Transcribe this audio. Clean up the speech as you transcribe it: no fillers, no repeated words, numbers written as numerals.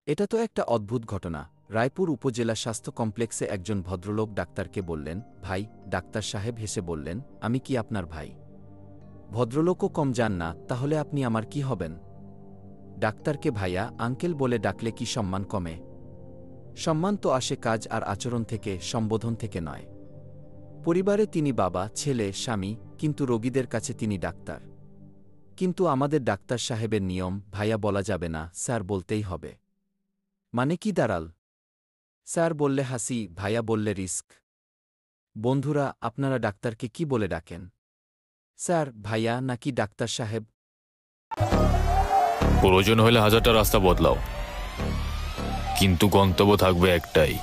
এটা তো একটা অদ্ভুত ঘটনা। রায়পুর উপজেলা স্বাস্থ্য কমপ্লেক্সে একজন ভদ্রলোক ডাক্তারকে বললেন, ভাই। ডাক্তার সাহেব হেসে বললেন, আমি কি আপনার ভাই? ভদ্রলোকও কম যান না, তাহলে আপনি আমার কি হবেন? ডাক্তারকে ভাইয়া, আঙ্কেল বলে ডাকলে কি সম্মান কমে? সম্মান তো আসে কাজ আর আচরণ থেকে, সম্বোধন থেকে নয়। পরিবারে তিনি বাবা, ছেলে, স্বামী, কিন্তু রোগীদের কাছে তিনি ডাক্তার। কিন্তু আমাদের ডাক্তার সাহেবের নিয়ম, ভাইয়া বলা যাবে না, স্যার বলতেই হবে। মানে কি দাঁড়াল? স্যার বললে হাসি, ভাইয়া বললে রিস্ক। বন্ধুরা, আপনারা ডাক্তারকে কি বলে ডাকেন? স্যার, ভাইয়া, নাকি ডাক্তার সাহেব? প্রয়োজন হলে হাজারটা রাস্তা বদলাও, কিন্তু গন্তব্য থাকবে একটাই।